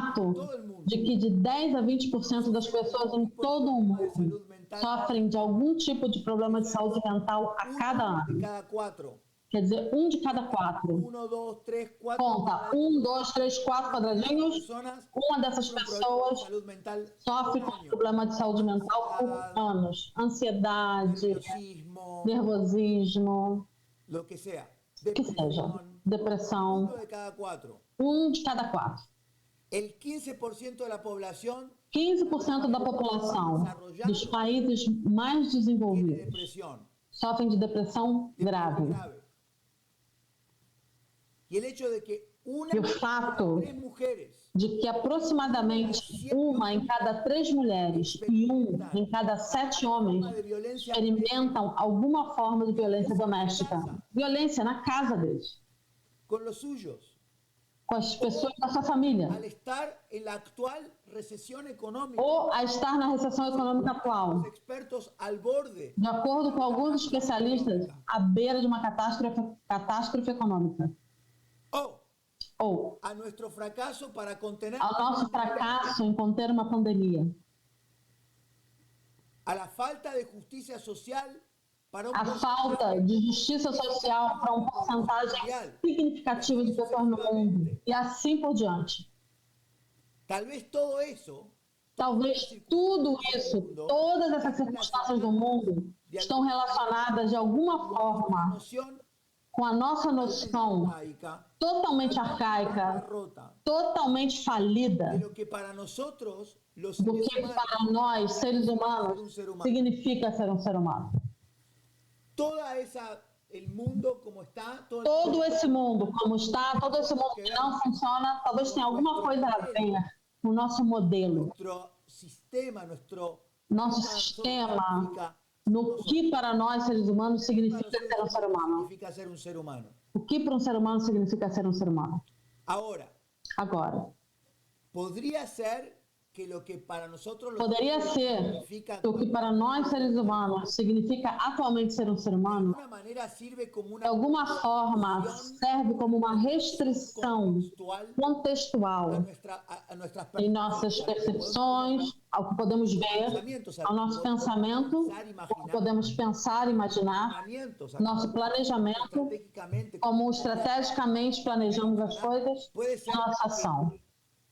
fato todo el mundo de que de 10 a 20% das pessoas em todo o mundo sofrem de algum tipo de problema de saúde mental a cada uno de ano. cada cuatro. Quer dizer, um de cada quatro. 1, 2, 3, 4 Conta, 1, 2, 3, 4 quadradinhos. personas Uma dessas sufren un problema de pessoas salud mental sofre por com año. problema de saúde mental por anos. Ansiedade, Nerviosismo, nervosismo, lo que sea. que seja, depressão. 1 de cada 4. Um de cada quatro. El 15% de la población 15% da população dos países mais tiene desenvolvidos depresión. sofrem de depressão grave. Y el hecho de que una E o de fato cada 3 mujeres de que aproximadamente uma em cada 3 mulheres e um em cada 7 homens experimentam alguma forma de violência doméstica. Violência na casa deles, con los suyos, com as pessoas da sua família, al estar en la actual recesión económica, ou a estar na recessão econômica atual. los expertos al borde, De acordo com alguns especialistas, à beira de uma catástrofe econômica. Ou a nuestro fracaso para contener ao nosso fracasso em conter uma pandemia, a la falta de justicia social para un a falta de justiça social para uma porcentagem significativa de pessoas no mundo, e assim por diante. Tal vez todo eso Talvez tudo isso, todas essas circunstâncias do mundo, estão relacionadas de alguma forma noción com a nossa noção arcaica, totalmente arcaica, rota, totalmente falida, de lo que para nosotros los do seres que humanos para nós, seres humanos, significa ser um ser humano. toda esa el mundo como está, Todo esse mundo como está, todo esse mundo que não funciona, talvez tenha alguma coisa a ver com o nosso modelo, nuestro sistema, nosso sistema, no que para nós, seres humanos, significa ser um ser humano. significa ser un ser humano. O que para um ser humano significa ser um ser humano. Ahora, Agora, podría ser que lo que para nosotros los poderia ser significa que o que para nós, seres humanos, significa atualmente ser um ser de humano, alguna manera sirve como de una alguma forma serve como uma restrição contextual a nuestras em nossas percepções, ao que podemos ver, ao nosso pensamento, ao que podemos pensar, imaginar, nosso planejamento, como estrategicamente planejamos as coisas, e nossa ação.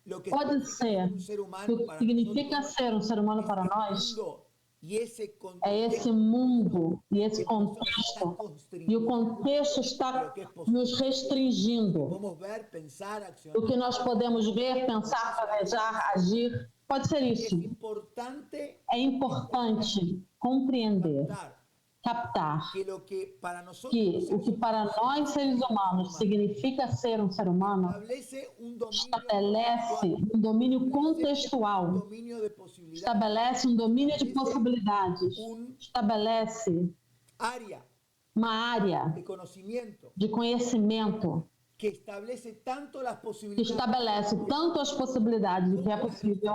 lo que Pode ser un ser que humano o que para significa nosotros ser um ser humano para nós mundo y ese é esse mundo e esse contexto. E o contexto está nos restringindo. podemos ver, pensar, O accionar. que nós podemos ver, pensar, planejar, agir, pode ser Es isso. importante É importante compreender, dar captar que lo que para nosotros que o que para nós, seres humanos, significa ser um ser humano, establece un dominio estabelece um domínio contextual, dominio de posibilidades, estabelece um domínio de possibilidades, estabelece área uma área de conocimiento de conhecimento que establece tanto las que posibilidades estabelece tanto as possibilidades do que é possível,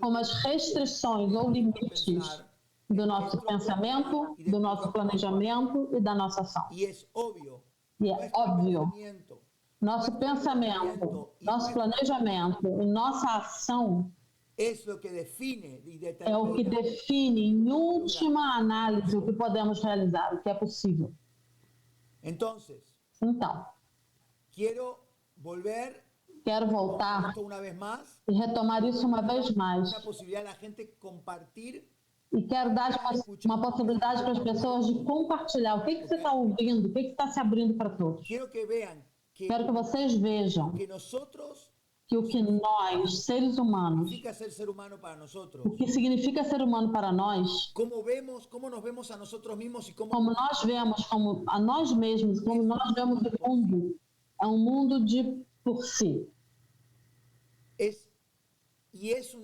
como as restrições ou limites do nosso pensamento, do nosso planejamento e da nossa ação. y es obvio. E é óbvio, Pensamiento nosso pensamento, nosso planejamento e nossa ação es lo que define y é o que determina. define, em última análise, o que podemos realizar, o que é possível. Entonces, Então, quiero volver quero voltar esto una vez más, e retomar isso uma vez mais. una posibilidad a la gente compartir E quero dar uma possibilidade para as pessoas de compartilhar o que você está ouvindo, o que está se abrindo para todos. quiero que vean que, Quero que vocês vejam que nosotros que o que nós, seres humanos, significa ser humano para nosotros. o que significa ser humano para nós, Cómo nos vemos a nosotros mismos y cómo como nós vemos, como a nós mesmos, como nós vemos o mundo, é um mundo de por si. es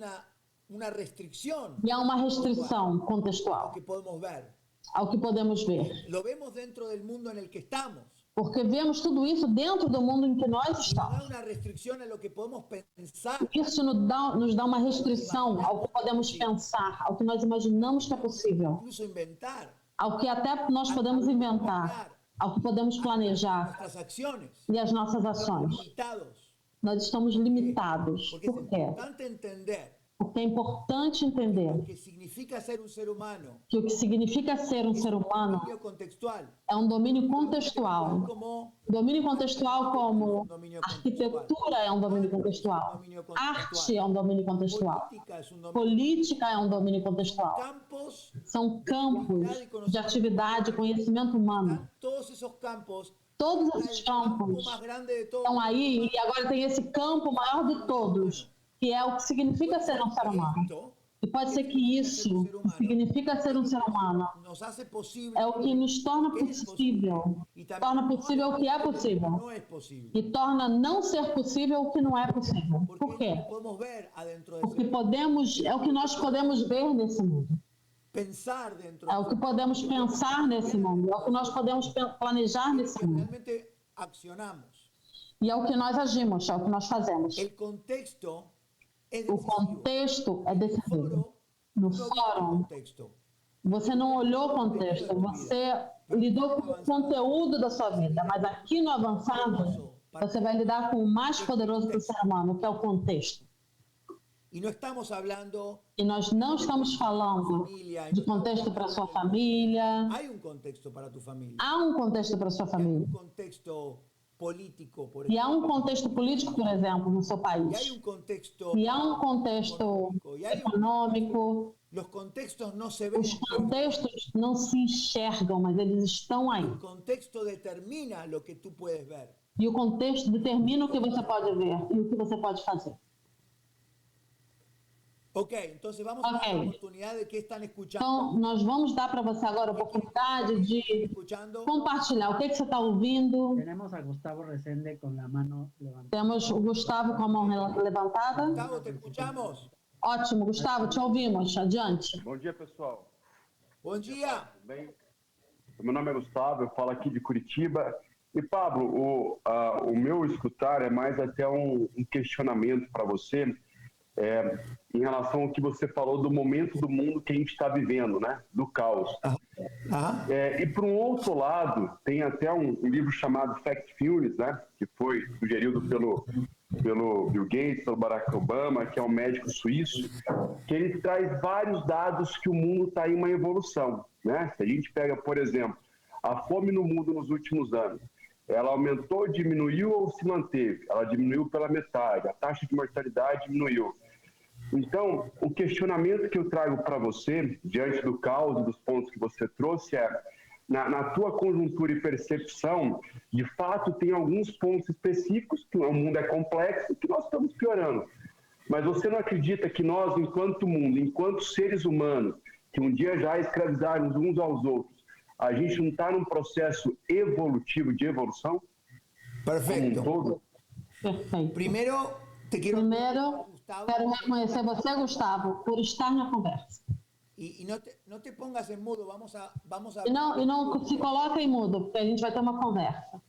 una restricción E há uma restrição a lo contextual que podemos ver. ao que podemos ver. Lo vemos dentro del mundo en el que estamos. Porque vemos tudo isso dentro do mundo em que nós Y nos da estamos. una restricción a lo que podemos pensar, Isso nos dá uma restrição ao que podemos pensar, ao que nós imaginamos que é possível, incluso inventar ao que até nós podemos inventar, ao que podemos planejar nuestras acciones, e as nossas ações. limitados. Nós estamos limitados. Porque Por es quê? importante entender Porque é importante entender lo que significa ser un ser humano que o que significa ser um ser humano dominio contextual. é um domínio contextual. Como Domínio contextual como dominio arquitetura é um domínio contextual. Arte é um domínio contextual. política es un dominio. Política é um domínio contextual. Campos, São campos de atividade e conhecimento humano. todos esos campos. Todos esses El campo campos más grande de todos. estão aí e agora tem esse campo maior de todos, que é o que significa ser um ser humano. Esto E pode ser que isso, que significa ser um ser humano, nos hace posible é o que nos torna possível. Torna possível o que é possível. no es posible. E torna não ser possível o que não é possível. Por quê? Podemos ver adentro de Porque ese é o que nós podemos ver nesse mundo. pensar dentro É o que podemos pensar nesse mundo. É o que nós podemos planejar nesse que mundo. realmente accionamos. E é o que nós agimos, é o que nós fazemos. El contexto es O decisivo. contexto é decisivo. No No vio el fórum, contexto. você não olhou o contexto, você lidou com o conteúdo da sua vida. Mas aqui no Avançado, você vai lidar com o mais poderoso do ser humano, que é o contexto. Y no estamos hablando, E nós não estamos falando de contexto para sua família. hay un contexto para tu familia. Há um contexto para sua Hay família. un contexto político, por E há ejemplo. um contexto político, por exemplo, no seu Y hay país. un contexto, E há um contexto econômico. los contextos no se ven. Os contextos não se enxergam, mas eles estão aí. El contexto determina lo que tú puedes ver. E o contexto determina o que você pode ver e o que você pode fazer. Ok, entonces vamos a dar la oportunidad de que están escuchando. Então, nós vamos dar para você agora a oportunidade de Escuchando. compartilhar o que você está ouvindo. Tenemos a Gustavo Resende con la mano levantada. Temos o Gustavo com a mão levantada. Gustavo, te escuchamos. Ótimo, Gustavo, te ouvimos. Adiante. Bom dia, pessoal. Buen día. Tudo bem? Meu nome é Gustavo, eu falo aqui de Curitiba. E, Pablo, o meu escutar é mais até um questionamento para você em relação ao que você falou do momento do mundo que a gente está vivendo, né? Do caos. E, por um outro lado, tem até um livro chamado Factfulness, né? Que foi sugerido pelo Bill Gates, pelo Barack Obama, que é um médico suíço, que ele traz vários dados que o mundo está em uma evolução, né? Se a gente pega, por exemplo, a fome no mundo nos últimos anos, ela aumentou, diminuiu ou se manteve? Ela diminuiu pela metade, a taxa de mortalidade diminuiu. Então, o questionamento que eu trago para você, diante do caos e dos pontos que você trouxe, na tua conjuntura e percepção, de fato, tem alguns pontos específicos, que o mundo é complexo, que nós estamos piorando. Mas você não acredita que nós, enquanto mundo, enquanto seres humanos, que um dia já escravizarmos uns aos outros, a gente não está num processo evolutivo de evolução? Perfeito. Perfeito. Primeiro, quero reconhecer você, Gustavo, por estar na conversa. Y no te pongas en mudo, vamos a E não se coloque em mudo, porque a gente vai ter uma conversa.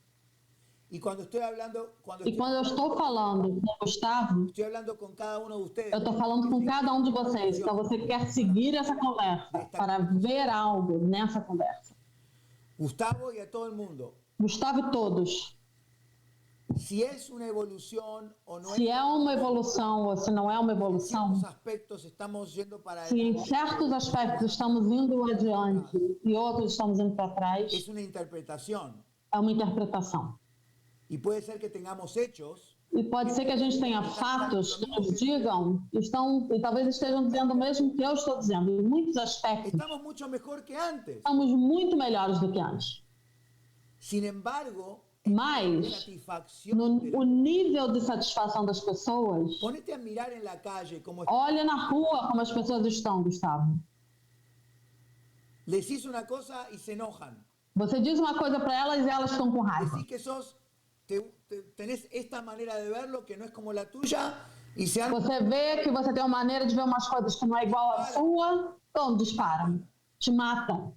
Y cuando estoy hablando, E quando eu estou falando com o Gustavo, estoy hablando con cada uno de ustedes. eu estou falando com cada um de vocês. Então você quer seguir essa conversa para ver algo nessa conversa. Gustavo y a todo el mundo. Gustavo e todos. Si es una evolución o no Se é uma evolução ou se não é uma en evolução, ciertos aspectos estamos yendo para se em adelante, certos aspectos estamos indo adiante e outros estamos indo para trás, es una interpretación. é uma interpretação. Y puede ser que tengamos hechos E pode ser que a gente tenha fatos que nos digam, e talvez estejam dizendo o mesmo que eu estou dizendo. Em muitos aspectos, estamos mucho mejor que antes. estamos muito melhores do que antes. Sin embargo, Mas, satisfacción de o nível de satisfação das pessoas, ponete a mirar en la calle como olha na rua como as pessoas estão, Gustavo. les hizo una cosa y se enojan. Você diz uma coisa para elas e elas estão com raiva. Decís que tenés esta manera de verlo que no es como la tuya y se han... Você vê que você tem uma maneira de ver umas coisas que não é igual à sua, então disparam, te matam.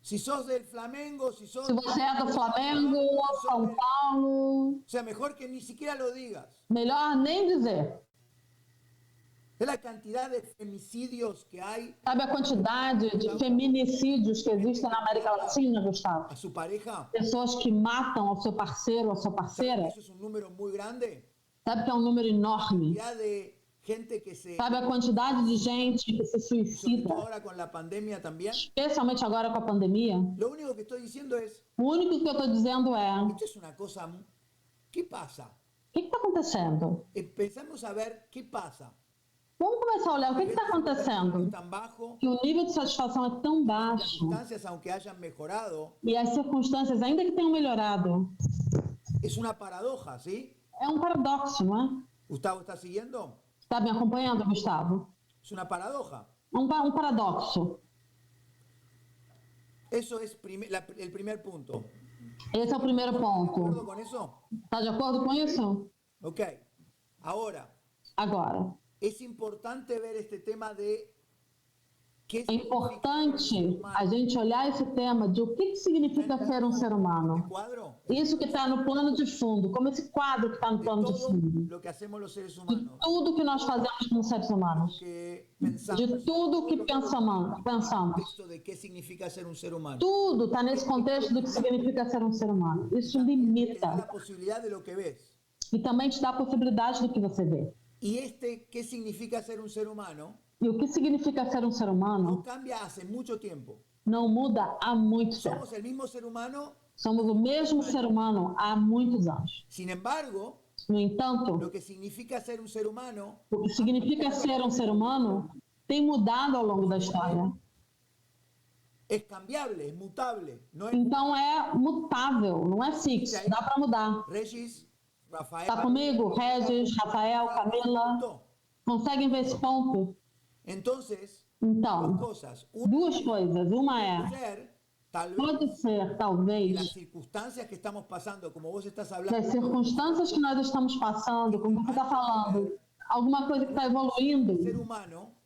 Si sos del Flamengo, si sos... Se você é do Flamengo, São Paulo, O sea, mejor que ni siquiera lo digas. melhor nem dizer. Es la cantidad de femicidios que hay Sabe a quantidade de feminicídios que existem na América Latina, Gustavo? a su pareja. Pessoas que matam ao seu parceiro ou a sua parceira. Eso es un número muy grande. Sabe que é um número enorme? Sabe a quantidade de gente que se suicida, especialmente agora com a pandemia? O único que eu estou dizendo é: o que está acontecendo? Vamos começar a olhar o que está acontecendo. Que o nível de satisfação é tão baixo e as circunstâncias, ainda que tenham melhorado, é um paradoxo, não é? Gustavo, ¿está siguiendo? Está me acompanhando, Gustavo? Es una paradoja. Um paradoxo. Eso es el primer punto. Esse é o primeiro ponto. ¿Estás de acuerdo con eso? Está de acordo com isso? Ok. Agora, es importante ver este tema de é importante a gente olhar esse tema de o que significa ser um ser humano. Isso que está no plano de fundo, como esse quadro que está no plano de fundo. De tudo que nós fazemos como seres humanos. De tudo que pensamos. Tudo está nesse contexto do que significa ser um ser humano. Isso limita. E também te dá a possibilidade do que você vê. E que significa ser um ser humano? E o que significa ser um ser humano não muda há muito tempo. Somos o mesmo ser humano há muitos anos. No entanto, o que significa ser um ser humano tem mudado ao longo da história. Então é mutável, não é fixo, dá para mudar. Está comigo? Regis, Rafael, Camila? Conseguem ver esse ponto? Então, duas coisas. Uma é, pode ser, talvez, das circunstâncias que nós estamos passando, como você está falando, alguma coisa que está evoluindo,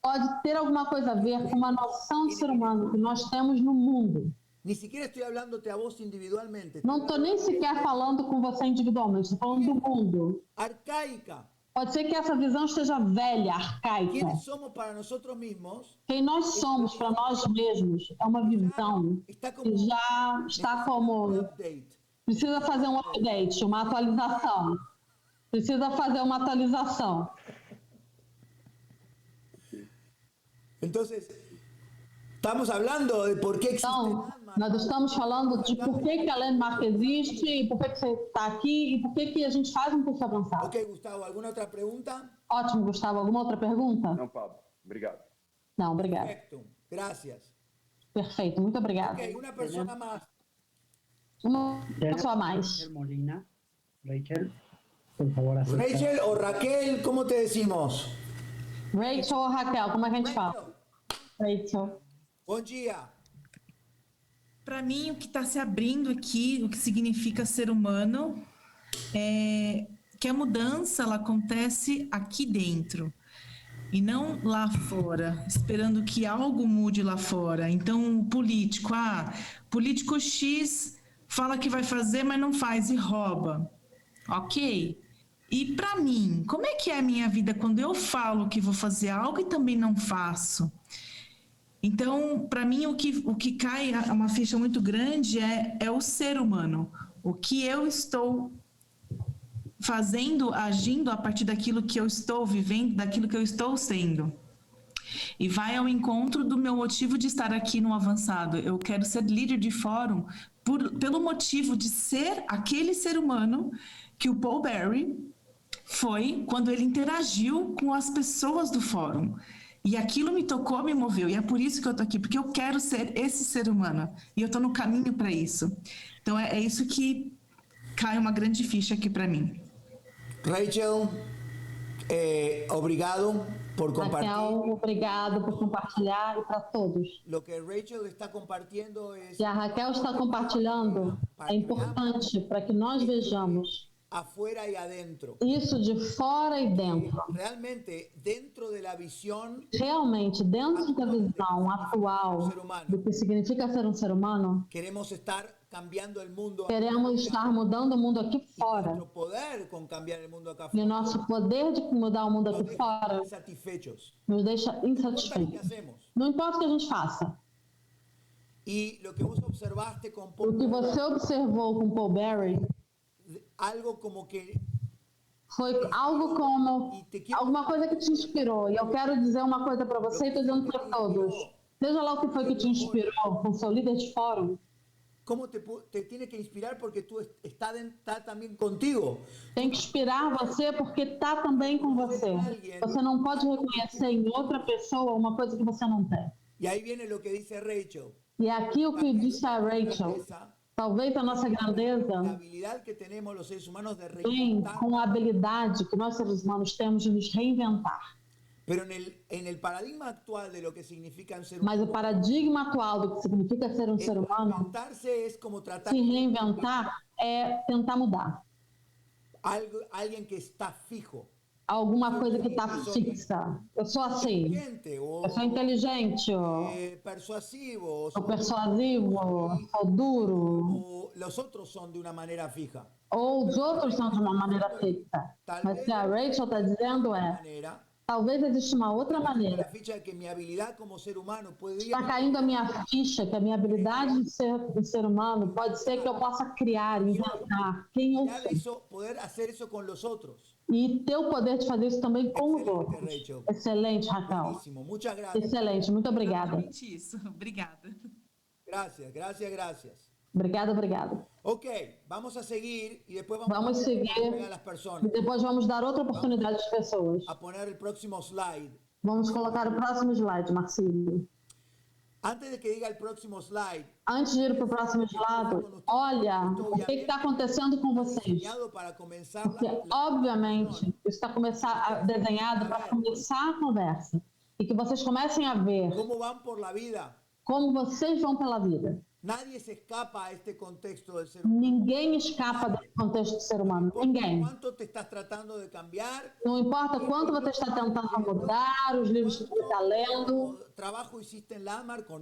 pode ter alguma coisa a ver com uma noção de ser humano que nós temos no mundo. Não estou nem sequer falando com você individualmente, estou falando do mundo. Arcaica. Pode ser que essa visão esteja velha, arcaica. Quem nós somos para nós mesmos é uma visão que já está como... Precisa fazer um update, uma atualização. Então, estamos falando de por que existe... Nós estamos falando de por que a Landmark existe, e por que você está aqui, e por que a gente faz um curso avançado. Ok, Gustavo, alguma outra pergunta? Ótimo, Gustavo. Alguma outra pergunta? Não, Pablo. Obrigado. Não, obrigado. Perfeito. Gracias. Perfeito, muito obrigado. Ok, uma pessoa mais. Uma pessoa a mais. Molina. Rachel, por favor. Rachel ou Raquel, como te decimos? Rachel ou Raquel, como é que a gente fala? Rachel. Bom dia. Para mim, o que está se abrindo aqui, o que significa ser humano, é que a mudança ela acontece aqui dentro e não lá fora, esperando que algo mude lá fora. Então, o político X fala que vai fazer, mas não faz e rouba. Ok? E para mim, como é que é a minha vida quando eu falo que vou fazer algo e também não faço? Então, para mim, o que cai, uma ficha muito grande é o ser humano. O que eu estou fazendo, agindo a partir daquilo que eu estou vivendo, daquilo que eu estou sendo. E vai ao encontro do meu motivo de estar aqui no Avançado. Eu quero ser líder de fórum pelo motivo de ser aquele ser humano que o Paul Berry foi quando ele interagiu com as pessoas do fórum. E aquilo me tocou, me moveu. E é por isso que eu estou aqui, porque eu quero ser esse ser humano. E eu estou no caminho para isso. Então, é isso que cai uma grande ficha aqui para mim. Rachel, obrigado por compartilhar. Raquel, obrigado por compartilhar e para todos. O que Rachel está compartilhando e a Raquel está compartilhando é importante para que nós vejamos afuera y adentro. Isso de fora e dentro. Realmente dentro da visão da visão atual do que significa ser um ser humano, queremos estar cambiando o mundo. Queremos estar mudando o mundo aqui fora. E o nosso poder de mudar o mundo aqui fora nos deixa insatisfeitos. Não importa o que a gente faça. E o que você observou com Paul Berry, algo como que Foi algo como alguma coisa que te inspirou. E eu quero dizer uma coisa para você e estou dizendo para todos. Seja lá o que foi que te inspirou com seu líder de fórum. ¿Cómo te tiene que inspirar? Porque tú está también contigo. Tem que inspirar você porque está também com você. Você não pode reconhecer em outra pessoa uma coisa que você não tem. Y ahí viene lo que dice Rachel. E aqui o que disse a Rachel, talvez a nossa grandeza vem com a habilidade que nós seres humanos temos de nos reinventar. Mas o paradigma atual do que significa ser um ser humano, se reinventar é tentar mudar. Alguém que está fijo. Alguma coisa que está fixa. Eu sou assim. Eu sou inteligente. Persuasivo. Sou persuasivo. Sou duro. Os outros são de uma maneira fija. Ou os outros são de uma maneira fixa. Mas o que a Rachel está dizendo é: talvez exista uma outra maneira. Está caindo a minha ficha, que a minha habilidade de ser humano pode ser que eu possa criar, inventar quem eu sou. Poder fazer isso com os outros. E ter o poder de fazer isso também com os outros. Excelente, Raquel. Excelente, muito obrigada. Isso, obrigada. Gracias. Obrigada. Ok, vamos a seguir e depois vamos seguir e depois vamos dar outra oportunidade às pessoas. A poner o próximo slide. Vamos colocar o próximo slide, Marcílio. Antes de que diga o próximo slide. Antes de ir para o próximo slide, olha o que está acontecendo com vocês. Porque, obviamente, isso está desenhado para começar a conversa e que vocês comecem a ver como vocês vão pela vida. Ninguém escapa desse contexto do ser humano. Ninguém. Não importa quanto você está tentando mudar, os livros que você está lendo,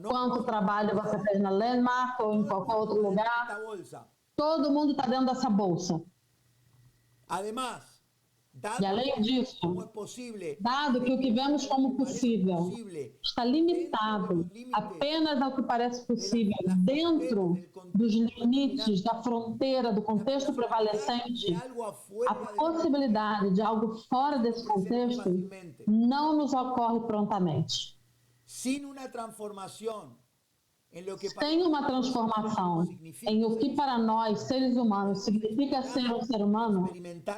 quanto trabalho você fez na Landmark ou em qualquer outro lugar, todo mundo está dentro dessa bolsa. E além disso, dado que o que vemos como possível está limitado apenas ao que parece possível dentro dos limites da fronteira do contexto prevalecente, a possibilidade de algo fora desse contexto não nos ocorre prontamente. Sem uma transformação em o que para nós, seres humanos, significa ser um ser humano,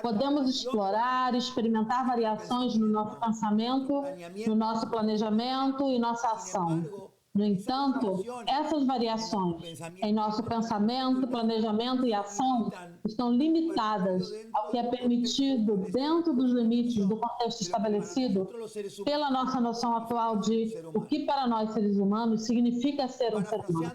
podemos explorar e experimentar variações no nosso pensamento, no nosso planejamento e nossa ação. No entanto, essas variações em nosso pensamento, planejamento e ação estão limitadas ao que é permitido dentro dos limites do contexto estabelecido pela nossa noção atual de o que para nós seres humanos significa ser um ser humano.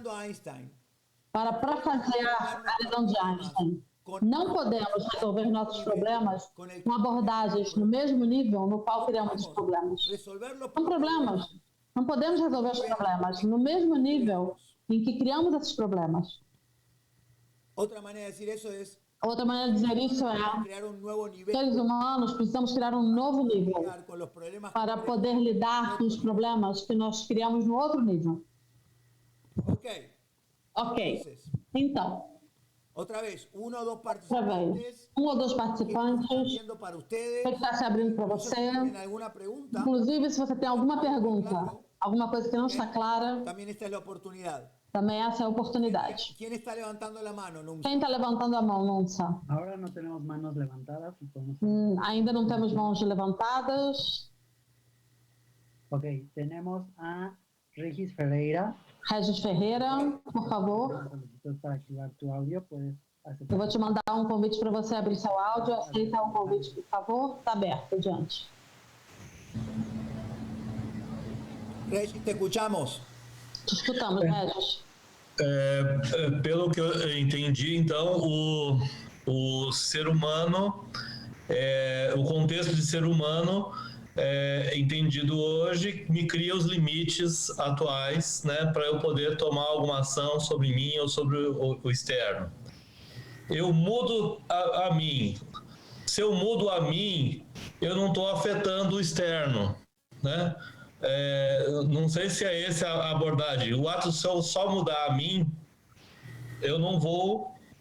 Para parafrasear a visão de Einstein, não podemos resolver nossos problemas com abordagens no mesmo nível no qual criamos os problemas. São problemas. Não podemos resolver os problemas no mesmo nível em que criamos esses problemas. Outra maneira de dizer isso é: seres humanos precisamos criar um novo nível para poder lidar com os problemas que nós criamos no outro nível. Ok. Então, outra vez, um ou dois participantes, que está se abrindo para você. Inclusive, se você tem alguma pergunta, alguma coisa que não está clara, também essa é a oportunidade. Quem está levantando a mão, Nunsa? Agora não temos mãos levantadas. Ainda não temos mãos levantadas. Ok, temos a Regis Ferreira. Regis Ferreira, por favor. Para ativar tu áudio, puedes aceitar. Eu vou te mandar um convite para você abrir seu áudio. Aceita o convite, por favor. Está aberto, adiante. Regis, te escuchamos. Te escutamos, Regis. Pelo que eu entendi, então, o ser humano, o contexto de ser humano entendido hoje me cria os limites atuais, né, para eu poder tomar alguma ação sobre mim ou sobre o externo. Eu mudo a mim. Se eu mudo a mim, eu não estou afetando o externo, né? Não sei se é essa a abordagem. O ato de eu só mudar a mim, eu não vou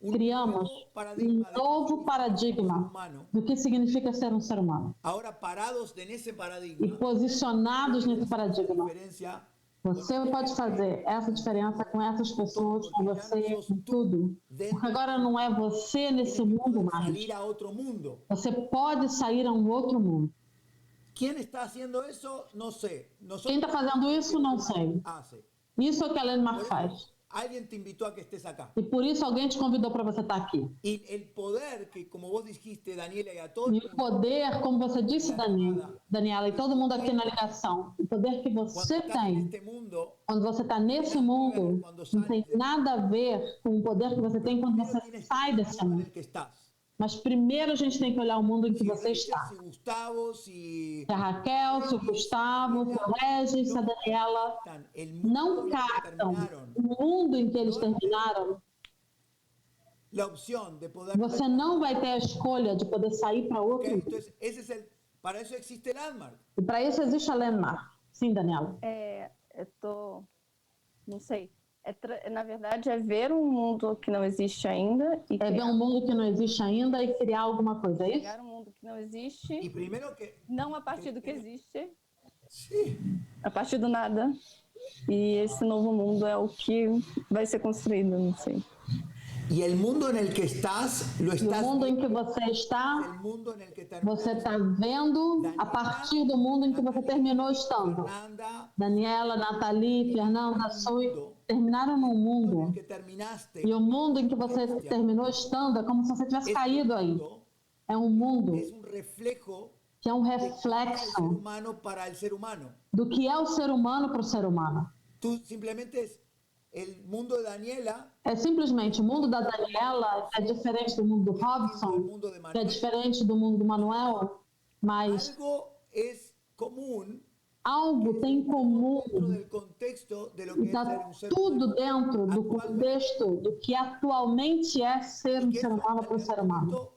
criamos um novo paradigma do que significa ser um ser humano. Ahora, parados en esse paradigma, E posicionados nesse paradigma, diferencia você pode fazer essa diferença com essas pessoas, com você, com tudo. Porque agora não é você nesse mundo mais. salir a otro mundo. Você pode sair a um outro mundo. ¿Quién está haciendo eso? No sé. Quem está fazendo isso, não sei. Hace. Isso é o que a Landmark faz. Alguien te invitó a que estés acá. E por isso alguém te convidou para você estar aqui. Y el poder que, como vos dijiste, Daniela, y a todos, E o poder, como você disse, Daniela, e todo mundo aqui na ligação, o poder que você tem, quando você está nesse mundo, não tem nada a ver com o poder que você tem quando você sai desse mundo. Mas primeiro a gente tem que olhar o mundo em que você está. Se a Raquel, se o Gustavo, se o Regis, se a Daniela não captam o mundo em que eles terminaram, você não vai ter a escolha de poder sair para outro mundo. Para isso existe Landmark. E para isso existe a Landmark. Sim, Daniela. Não sei. Na verdade, é ver um mundo que não existe ainda. E ver um mundo que não existe ainda e criar alguma coisa, é isso? Criar um mundo que não existe, e primeiro que, não a partir do que existe, sim. A partir do nada. E esse novo mundo é o que vai ser construído, não sei. E o mundo em que estás, o mundo em que você está, você está vendo a partir do mundo em que você terminou estando. Daniela, Nathalie, Fernanda, Sui, terminaram num mundo. E o mundo em que você terminou estando é como se você tivesse caído aí. É um mundo que é um reflexo do que é o ser humano para o ser humano. Tu simplesmente o mundo de Daniela é simplesmente o mundo da Daniela é diferente do mundo do Robson, que é diferente do mundo do Manuel, mas algo tem em comum, está tudo dentro do contexto do que atualmente é ser um ser humano para o ser humano.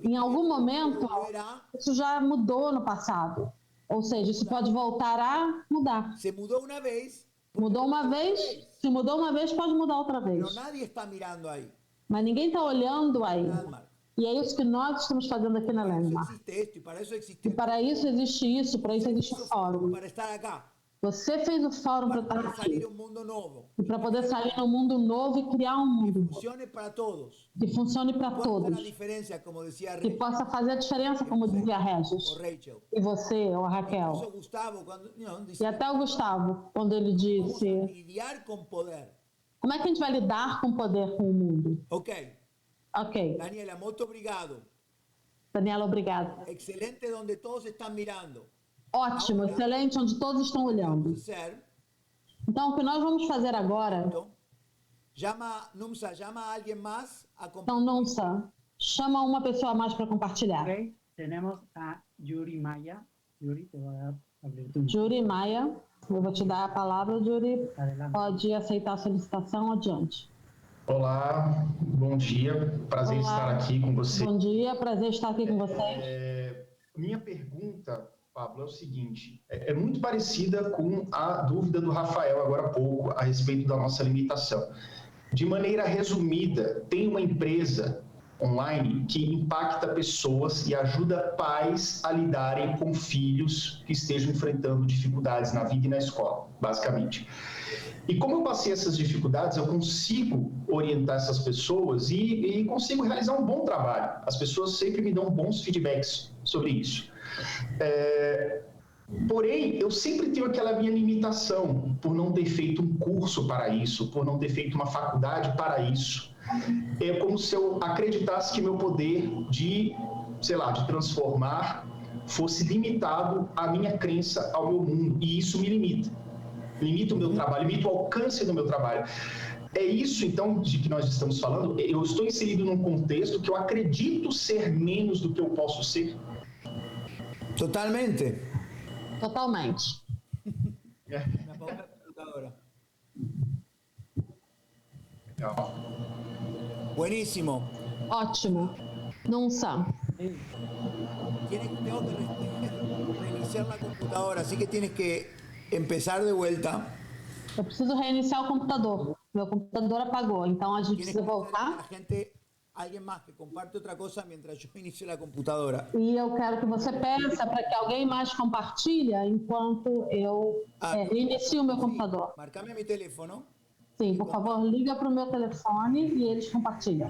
Em algum momento, isso já mudou no passado, ou seja, isso pode voltar a mudar. Se mudou uma vez. Mudou uma vez, se mudou uma vez, pode mudar outra vez. Mas ninguém está olhando aí. E é isso que nós estamos fazendo aqui na Landmark. E para isso existe isso, para isso existe o fórum. Você fez o fórum para estar aqui. E para poder sair num mundo novo e criar um mundo que funcione para todos. Que possa fazer a diferença, como dizia a Regis. E você, ou a Raquel. E até o Gustavo, quando ele disse: como é que a gente vai lidar com o poder com o mundo? Ok. Daniela, muito obrigado. Daniela, obrigada. Excelente onde todos estão mirando. Ótimo, excelente, onde todos estão olhando. Então, o que nós vamos fazer agora... Então, Numsa, chama uma pessoa a mais para compartilhar. Ok, temos a Yuri Maia. Yuri, te vou dar a abertura. Yuri Maia, eu vou te dar a palavra, Yuri. Adelante. Pode aceitar a solicitação, adiante. Olá, bom dia, prazer estar aqui com você. Bom dia, prazer estar aqui com vocês. Minha pergunta, Pablo, é o seguinte, é muito parecida com a dúvida do Rafael agora há pouco a respeito da nossa limitação. De maneira resumida, tem uma empresa online que impacta pessoas e ajuda pais a lidarem com filhos que estejam enfrentando dificuldades na vida e na escola, basicamente. E como eu passei essas dificuldades, eu consigo orientar essas pessoas e consigo realizar um bom trabalho. As pessoas sempre me dão bons feedbacks sobre isso. Porém, eu sempre tenho aquela minha limitação por não ter feito um curso para isso, por não ter feito uma faculdade para isso. É como se eu acreditasse que meu poder de, sei lá, de transformar fosse limitado à minha crença, ao meu mundo. E isso me limita. Limita o meu trabalho, limita o alcance do meu trabalho. É isso, então, de que nós estamos falando. Eu estou inserido num contexto que eu acredito ser menos do que eu posso ser. Totalmente. Totalmente. Legal. Bueníssimo. Ótimo. Numsa. Tengo que reiniciar la computadora, así que tienes que empezar de vuelta. Eu preciso reiniciar o computador. Meu computador apagou, então a gente precisa voltar. Alguém mais que comparte outra coisa mientras eu inicio a computadora. E eu quero que você peça para que alguém mais compartilhe enquanto eu reinicio o meu computador. Marcame meu telefone. Sim, por favor, liga para o meu telefone e eles compartilham.